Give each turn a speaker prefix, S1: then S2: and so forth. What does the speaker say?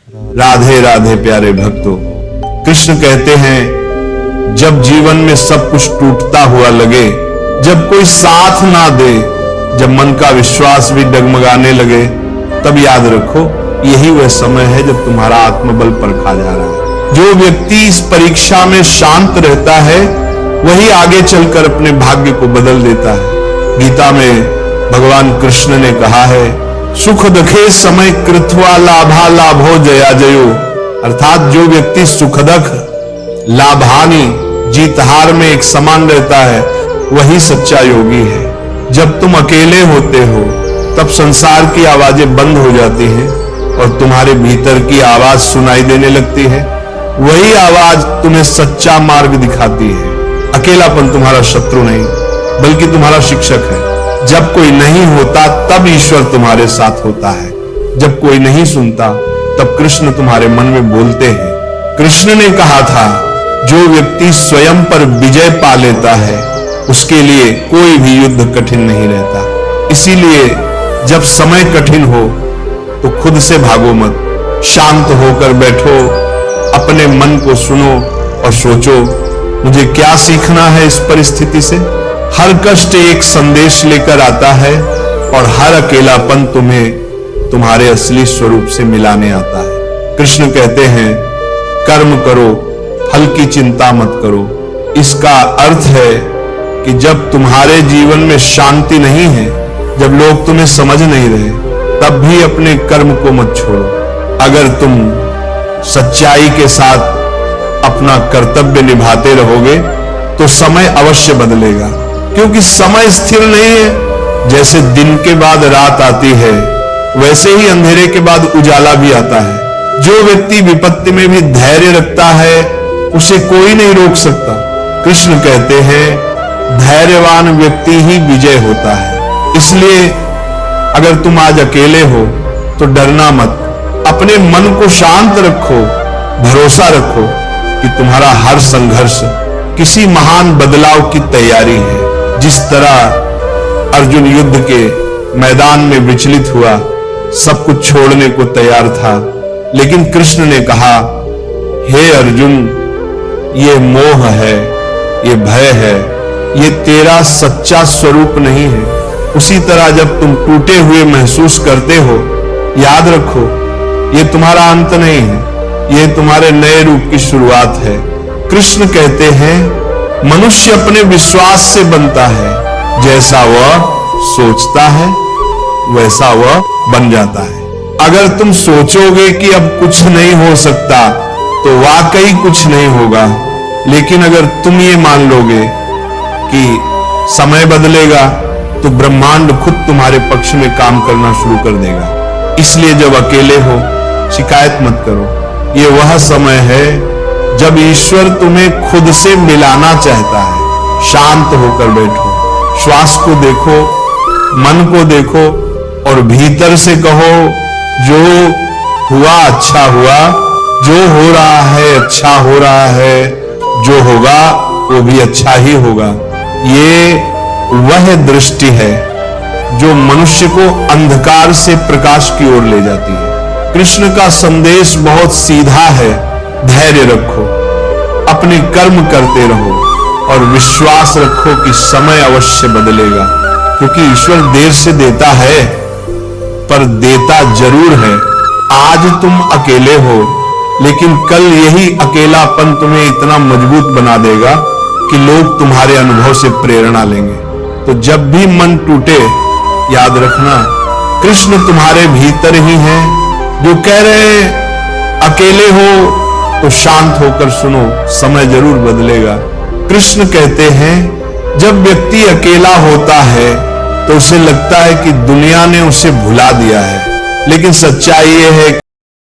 S1: राधे राधे प्यारे भक्तों, कृष्ण कहते हैं जब जीवन में सब कुछ टूटता हुआ लगे, जब कोई साथ ना दे, जब मन का विश्वास भी डगमगाने लगे, तब याद रखो यही वह समय है जब तुम्हारा आत्मबल परखा जा रहा है। जो व्यक्ति इस परीक्षा में शांत रहता है वही आगे चलकर अपने भाग्य को बदल देता है। गीता में भगवान कृष्ण ने कहा है, सुख दखे समय कृत्वा लाभा लाभो जया जयो, अर्थात जो व्यक्ति सुखदख लाभानी जीत हार में एक समान रहता है वही सच्चा योगी है। जब तुम अकेले होते हो तब संसार की आवाजें बंद हो जाती हैं और तुम्हारे भीतर की आवाज सुनाई देने लगती है। वही आवाज तुम्हें सच्चा मार्ग दिखाती है। अकेलापन तुम्हारा शत्रु नहीं बल्कि तुम्हारा शिक्षक है। जब कोई नहीं होता तब ईश्वर तुम्हारे साथ होता है। जब कोई नहीं सुनता तब कृष्ण तुम्हारे मन में बोलते हैं। कृष्ण ने कहा था, जो व्यक्ति स्वयं पर विजय पा लेता है उसके लिए कोई भी युद्ध कठिन नहीं रहता। इसीलिए जब समय कठिन हो तो खुद से भागो मत, शांत होकर बैठो, अपने मन को सुनो और सोचो मुझे क्या सीखना है इस परिस्थिति से। हर कष्ट एक संदेश लेकर आता है और हर अकेलापन तुम्हें तुम्हारे असली स्वरूप से मिलाने आता है। कृष्ण कहते हैं, कर्म करो, फल की चिंता मत करो। इसका अर्थ है कि जब तुम्हारे जीवन में शांति नहीं है, जब लोग तुम्हें समझ नहीं रहे, तब भी अपने कर्म को मत छोड़ो। अगर तुम सच्चाई के साथ अपना कर्तव्य निभाते रहोगे तो समय अवश्य बदलेगा, क्योंकि समय स्थिर नहीं है। जैसे दिन के बाद रात आती है वैसे ही अंधेरे के बाद उजाला भी आता है। जो व्यक्ति विपत्ति में भी धैर्य रखता है उसे कोई नहीं रोक सकता। कृष्ण कहते हैं, धैर्यवान व्यक्ति ही विजय होता है। इसलिए अगर तुम आज अकेले हो तो डरना मत, अपने मन को शांत रखो, भरोसा रखो कि तुम्हारा हर संघर्ष किसी महान बदलाव की तैयारी है। जिस तरह अर्जुन युद्ध के मैदान में विचलित हुआ, सब कुछ छोड़ने को तैयार था, लेकिन कृष्ण ने कहा, हे अर्जुन, ये मोह है, ये भय है, ये तेरा सच्चा स्वरूप नहीं है। उसी तरह जब तुम टूटे हुए महसूस करते हो, याद रखो ये तुम्हारा अंत नहीं है, ये तुम्हारे नए रूप की शुरुआत है। कृष्ण कहते हैं, मनुष्य अपने विश्वास से बनता है, जैसा वह सोचता है वैसा वह बन जाता है। अगर तुम सोचोगे कि अब कुछ नहीं हो सकता तो वाकई कुछ नहीं होगा, लेकिन अगर तुम ये मान लोगे कि समय बदलेगा तो ब्रह्मांड खुद तुम्हारे पक्ष में काम करना शुरू कर देगा। इसलिए जब अकेले हो शिकायत मत करो। ये वह समय है जब ईश्वर तुम्हें खुद से मिलाना चाहता है। शांत होकर बैठो, श्वास को देखो, मन को देखो और भीतर से कहो, जो हुआ अच्छा हुआ, जो हो रहा है अच्छा हो रहा है, जो होगा वो भी अच्छा ही होगा। ये वह दृष्टि है जो मनुष्य को अंधकार से प्रकाश की ओर ले जाती है। कृष्ण का संदेश बहुत सीधा है, धैर्य रखो, अपने कर्म करते रहो और विश्वास रखो कि समय अवश्य बदलेगा, क्योंकि ईश्वर देर से देता है पर देता जरूर है। आज तुम अकेले हो, लेकिन कल यही अकेलापन तुम्हें इतना मजबूत बना देगा कि लोग तुम्हारे अनुभव से प्रेरणा लेंगे। तो जब भी मन टूटे, याद रखना कृष्ण तुम्हारे भीतर ही हैं, जो कह रहे हैं अकेले हो तो शांत होकर सुनो, समय जरूर बदलेगा। कृष्ण कहते हैं, जब व्यक्ति अकेला होता है तो उसे लगता है कि दुनिया ने उसे भुला दिया है, लेकिन सच्चाई यह है